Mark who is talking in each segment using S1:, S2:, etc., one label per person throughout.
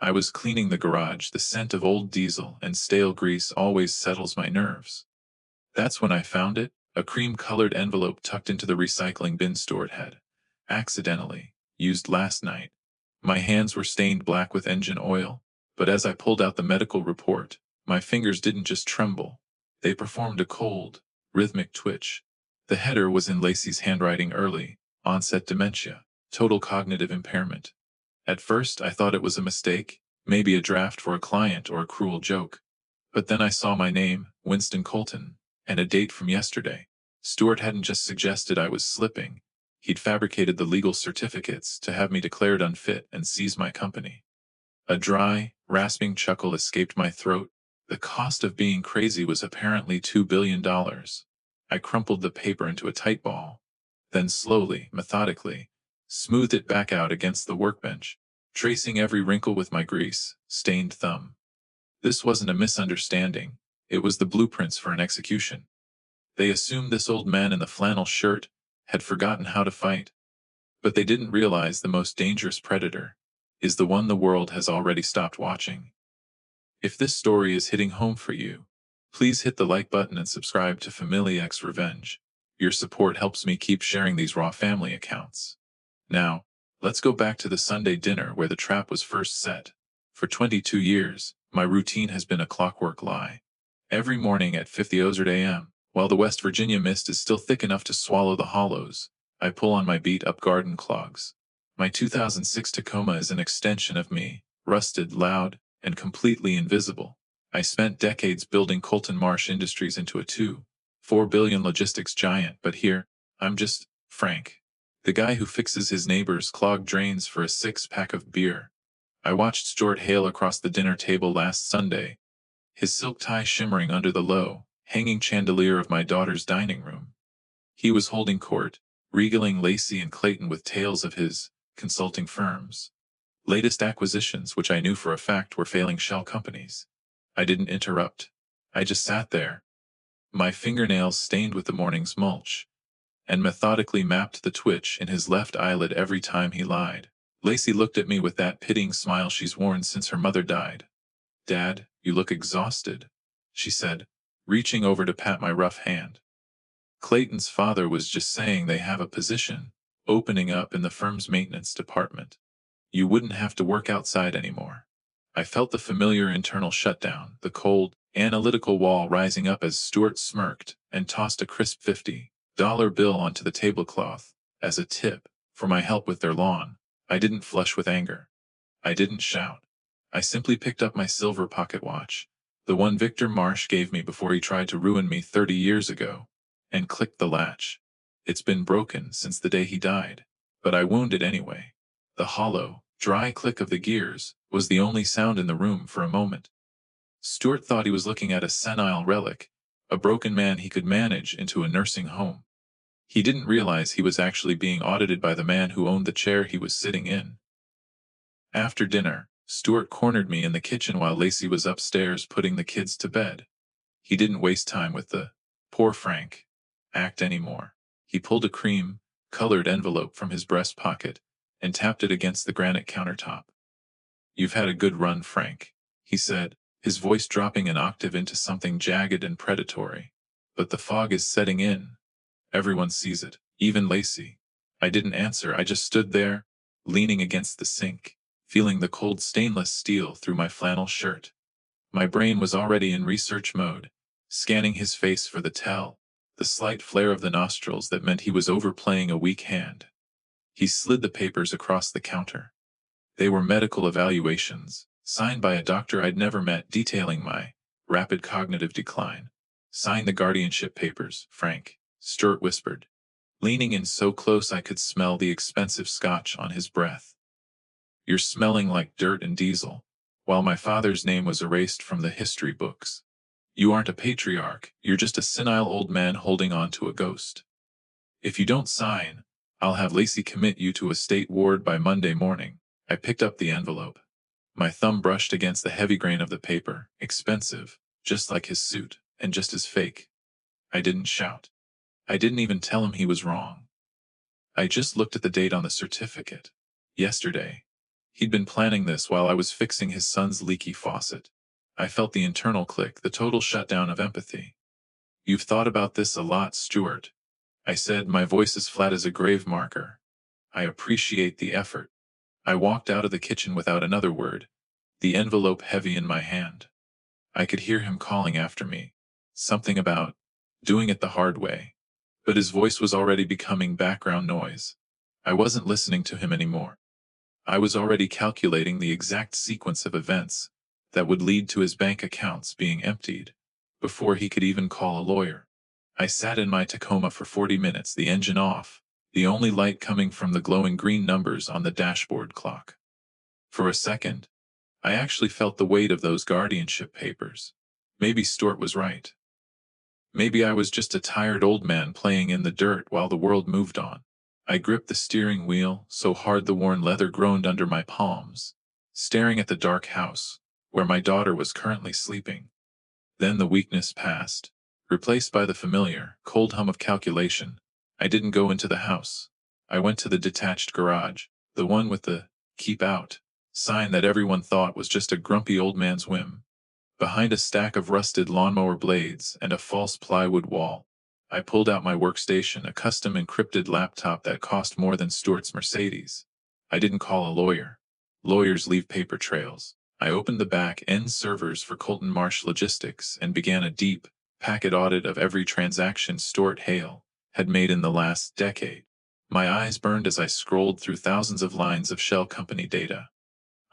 S1: I was cleaning the garage. The scent of old diesel and stale grease always settles my nerves. That's when I found it, a cream-colored envelope tucked into the recycling bin Stuart had accidentally used last night. My hands were stained black with engine oil, but as I pulled out the medical report, my fingers didn't just tremble. They performed a cold, rhythmic twitch. The header was in Lacey's handwriting: early, onset dementia, total cognitive impairment. At first, I thought it was a mistake, maybe a draft for a client or a cruel joke. But then I saw my name, Winston Colton, and a date from yesterday. Stuart hadn't just suggested I was slipping. He'd fabricated the legal certificates to have me declared unfit and seize my company. A dry, rasping chuckle escaped my throat. The cost of being crazy was apparently $2 billion. I crumpled the paper into a tight ball, then slowly, methodically, smoothed it back out against the workbench, tracing every wrinkle with my grease-stained thumb. This wasn't a misunderstanding. It was the blueprints for an execution. They assumed this old man in the flannel shirt had forgotten how to fight, but they didn't realize the most dangerous predator is the one the world has already stopped watching. If this story is hitting home for you, please hit the like button and subscribe to Family X Revenge. Your support helps me keep sharing these raw family accounts. Now, let's go back to the Sunday dinner where the trap was first set. For 22 years, my routine has been a clockwork lie. Every morning at 50:00 a.m., while the West Virginia mist is still thick enough to swallow the hollows, I pull on my beat-up garden clogs. My 2006 Tacoma is an extension of me, rusted, loud, and completely invisible. I spent decades building Colton Marsh Industries into a $2.4 billion logistics giant, but here, I'm just Frank, the guy who fixes his neighbor's clogged drains for a six-pack of beer. I watched Stuart hail across the dinner table last Sunday, his silk tie shimmering under the low, hanging chandelier of my daughter's dining room. He was holding court, regaling Lacey and Clayton with tales of his consulting firm's latest acquisitions, which I knew for a fact were failing shell companies. I didn't interrupt. I just sat there, my fingernails stained with the morning's mulch, and methodically mapped the twitch in his left eyelid every time he lied. Lacey looked at me with that pitying smile she's worn since her mother died. "Dad, you look exhausted," she said, reaching over to pat my rough hand. Clayton's father was just saying they have a position opening up in the firm's maintenance department. You wouldn't have to work outside anymore. I felt the familiar internal shutdown, the cold, analytical wall rising up as Stuart smirked and tossed a crisp $50 bill onto the tablecloth as a tip for my help with their lawn. I didn't flush with anger. I didn't shout. I simply picked up my silver pocket watch, the one Victor Marsh gave me before he tried to ruin me 30 years ago, and clicked the latch. It's been broken since the day he died, but I wound it anyway. The hollow, dry click of the gears was the only sound in the room for a moment. Stuart thought he was looking at a senile relic, a broken man he could manage into a nursing home. He didn't realize he was actually being audited by the man who owned the chair he was sitting in. After dinner, Stuart cornered me in the kitchen while Lacey was upstairs putting the kids to bed. He didn't waste time with the "poor Frank" act anymore. He pulled a cream-colored envelope from his breast pocket and tapped it against the granite countertop. "You've had a good run, Frank," he said, his voice dropping an octave into something jagged and predatory. "But the fog is setting in. Everyone sees it, even Lacey." I didn't answer. I just stood there, leaning against the sink, feeling the cold stainless steel through my flannel shirt. My brain was already in research mode, scanning his face for the slight flare of the nostrils that meant he was overplaying a weak hand. He slid the papers across the counter. They were medical evaluations, signed by a doctor I'd never met, detailing my rapid cognitive decline. "Sign the guardianship papers, Frank," Stuart whispered, leaning in so close I could smell the expensive scotch on his breath. "You're smelling like dirt and diesel," while my father's name was erased from the history books. "You aren't a patriarch, you're just a senile old man holding on to a ghost. If you don't sign, I'll have Lacey commit you to a state ward by Monday morning." I picked up the envelope. My thumb brushed against the heavy grain of the paper, expensive, just like his suit, and just as fake. I didn't shout. I didn't even tell him he was wrong. I just looked at the date on the certificate. Yesterday. He'd been planning this while I was fixing his son's leaky faucet. I felt the internal click, the total shutdown of empathy. "You've thought about this a lot, Stuart," I said, my voice as flat as a grave marker. "I appreciate the effort." I walked out of the kitchen without another word, the envelope heavy in my hand. I could hear him calling after me. Something about doing it the hard way. But his voice was already becoming background noise. I wasn't listening to him anymore. I was already calculating the exact sequence of events that would lead to his bank accounts being emptied before he could even call a lawyer. I sat in my Tacoma for 40 minutes, the engine off, the only light coming from the glowing green numbers on the dashboard clock. For a second, I actually felt the weight of those guardianship papers. Maybe Stuart was right. Maybe I was just a tired old man playing in the dirt while the world moved on. I gripped the steering wheel so hard the worn leather groaned under my palms, staring at the dark house, where my daughter was currently sleeping. Then the weakness passed, replaced by the familiar, cold hum of calculation. I didn't go into the house. I went to the detached garage, the one with the "keep out" sign that everyone thought was just a grumpy old man's whim. Behind a stack of rusted lawnmower blades and a false plywood wall, I pulled out my workstation, a custom encrypted laptop that cost more than Stuart's Mercedes. I didn't call a lawyer. Lawyers leave paper trails. I opened the back-end servers for Colton Marsh Logistics and began a deep, packet audit of every transaction Stuart Hale had made in the last decade. My eyes burned as I scrolled through thousands of lines of shell company data.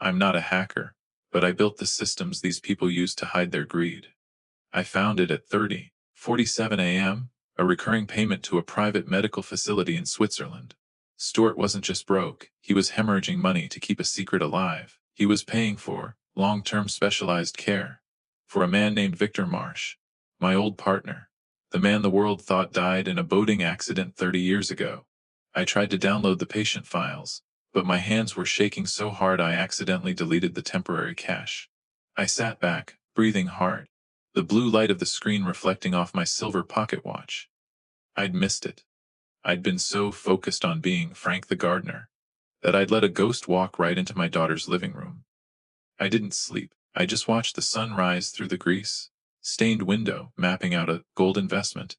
S1: I'm not a hacker, but I built the systems these people use to hide their greed. I found it at 30:47 a.m., a recurring payment to a private medical facility in Switzerland. Stuart wasn't just broke, he was hemorrhaging money to keep a secret alive. He was paying for long-term specialized care for a man named Victor Marsh, my old partner, the man the world thought died in a boating accident 30 years ago. I tried to download the patient files, but my hands were shaking so hard I accidentally deleted the temporary cache. I sat back, breathing hard, the blue light of the screen reflecting off my silver pocket watch. I'd missed it. I'd been so focused on being Frank the gardener that I'd let a ghost walk right into my daughter's living room. I didn't sleep. I just watched the sun rise through the grease-stained window, mapping out a gold investment,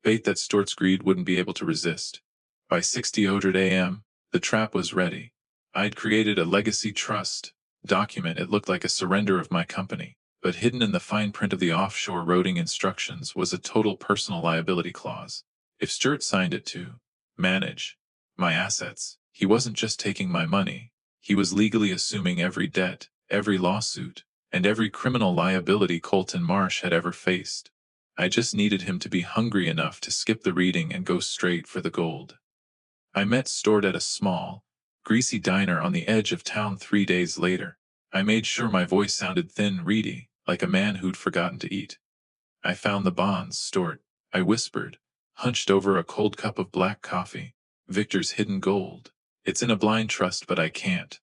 S1: bait that Stuart's greed wouldn't be able to resist. By 60:00 a.m., the trap was ready. I'd created a legacy trust document. It looked like a surrender of my company, but hidden in the fine print of the offshore routing instructions was a total personal liability clause. If Stuart signed it to manage my assets, he wasn't just taking my money, he was legally assuming every debt, every lawsuit, and every criminal liability Colton Marsh had ever faced. I just needed him to be hungry enough to skip the reading and go straight for the gold. I met Stuart at a small, greasy diner on the edge of town 3 days later. I made sure my voice sounded thin, reedy, like a man who'd forgotten to eat. "I found the bonds, Stuart," I whispered, hunched over a cold cup of black coffee. "Victor's hidden gold. It's in a blind trust, but I can't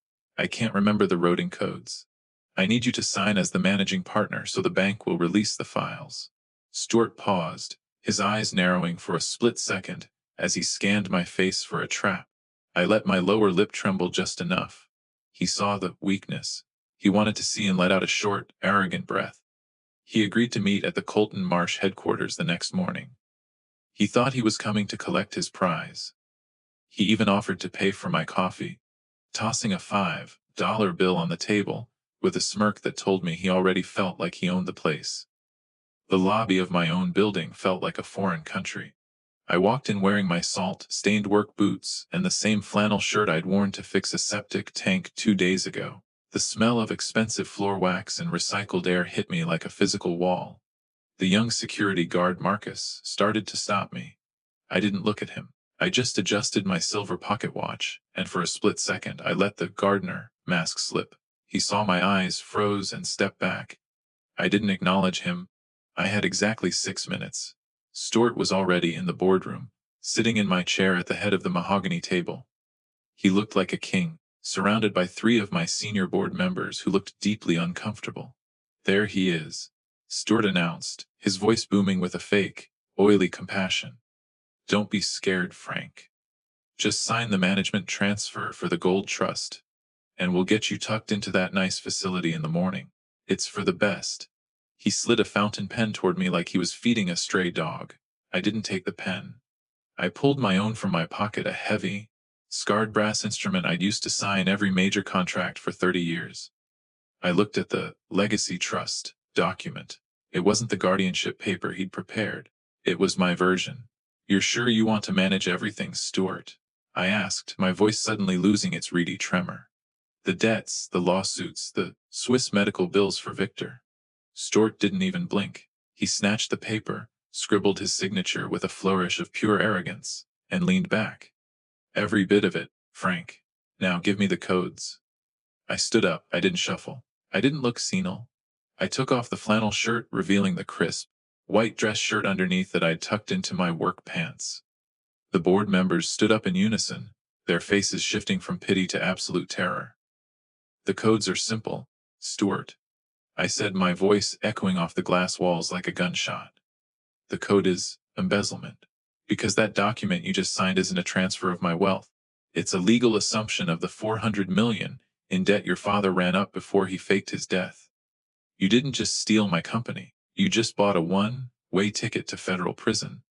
S1: remember the routing codes. I need you to sign as the managing partner so the bank will release the files." Stuart paused, his eyes narrowing for a split second as he scanned my face for a trap. I let my lower lip tremble just enough. He saw the weakness he wanted to see and let out a short, arrogant breath. He agreed to meet at the Colton Marsh headquarters the next morning. He thought he was coming to collect his prize. He even offered to pay for my coffee, tossing a $5 bill on the table, with a smirk that told me he already felt like he owned the place. The lobby of my own building felt like a foreign country. I walked in wearing my salt-stained work boots and the same flannel shirt I'd worn to fix a septic tank 2 days ago. The smell of expensive floor wax and recycled air hit me like a physical wall. The young security guard Marcus started to stop me. I didn't look at him. I just adjusted my silver pocket watch, and for a split second I let the gardener mask slip. He saw my eyes, froze, and stepped back. I didn't acknowledge him. I had exactly 6 minutes. Stuart was already in the boardroom, sitting in my chair at the head of the mahogany table. He looked like a king, surrounded by 3 of my senior board members who looked deeply uncomfortable. "There he is," Stuart announced, his voice booming with a fake, oily compassion. "Don't be scared, Frank. Just sign the management transfer for the gold trust, and we'll get you tucked into that nice facility in the morning. It's for the best." He slid a fountain pen toward me like he was feeding a stray dog. I didn't take the pen. I pulled my own from my pocket, a heavy, scarred brass instrument I'd used to sign every major contract for 30 years. I looked at the Legacy Trust document. It wasn't the guardianship paper he'd prepared. It was my version. "You're sure you want to manage everything, Stuart?" I asked, my voice suddenly losing its reedy tremor. "The debts, the lawsuits, the Swiss medical bills for Victor." Stuart didn't even blink. He snatched the paper, scribbled his signature with a flourish of pure arrogance, and leaned back. "Every bit of it, Frank. Now give me the codes." I stood up. I didn't shuffle. I didn't look senile. I took off the flannel shirt, revealing the crisp, white dress shirt underneath that I'd tucked into my work pants. The board members stood up in unison, their faces shifting from pity to absolute terror. "The codes are simple, Stuart," I said, my voice echoing off the glass walls like a gunshot. "The code is embezzlement. Because that document you just signed isn't a transfer of my wealth. It's a legal assumption of the 400 million in debt your father ran up before he faked his death. You didn't just steal my company. You just bought a one-way ticket to federal prison."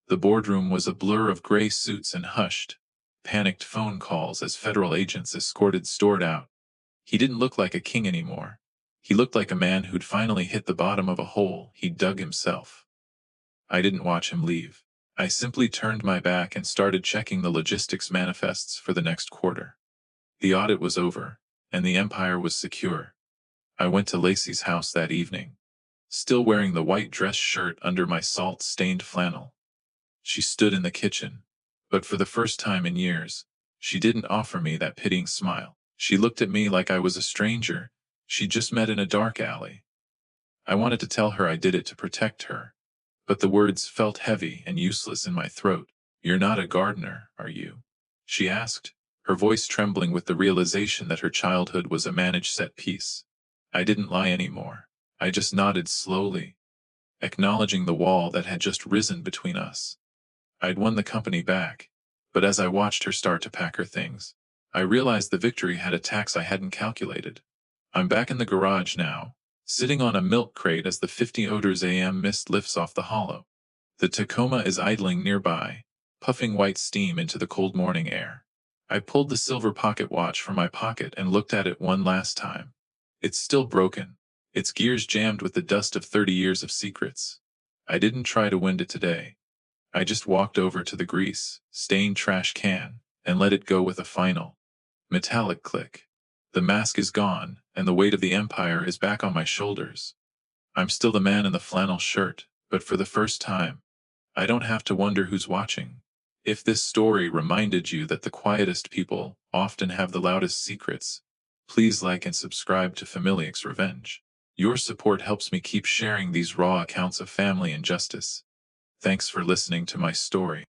S1: The boardroom was a blur of gray suits and hushed, panicked phone calls as federal agents escorted Stuart out. He didn't look like a king anymore. He looked like a man who'd finally hit the bottom of a hole he'd dug himself. I didn't watch him leave. I simply turned my back and started checking the logistics manifests for the next quarter. The audit was over, and the empire was secure. I went to Lacey's house that evening, still wearing the white dress shirt under my salt-stained flannel. She stood in the kitchen, but for the first time in years, she didn't offer me that pitying smile. She looked at me like I was a stranger she'd just met in a dark alley. I wanted to tell her I did it to protect her, but the words felt heavy and useless in my throat. "You're not a gardener, are you?" she asked, her voice trembling with the realization that her childhood was a managed set piece. I didn't lie anymore. I just nodded slowly, acknowledging the wall that had just risen between us. I'd won the company back, but as I watched her start to pack her things, I realized the victory had a tax I hadn't calculated. I'm back in the garage now, sitting on a milk crate as the 50 odors AM mist lifts off the hollow. The Tacoma is idling nearby, puffing white steam into the cold morning air. I pulled the silver pocket watch from my pocket and looked at it one last time. It's still broken, its gears jammed with the dust of 30 years of secrets. I didn't try to wind it today. I just walked over to the grease-stained trash can and let it go with a final, metallic click. The mask is gone, and the weight of the empire is back on my shoulders. I'm still the man in the flannel shirt, but for the first time, I don't have to wonder who's watching. If this story reminded you that the quietest people often have the loudest secrets, please like and subscribe to Familix Revenge. Your support helps me keep sharing these raw accounts of family and justice. Thanks for listening to my story.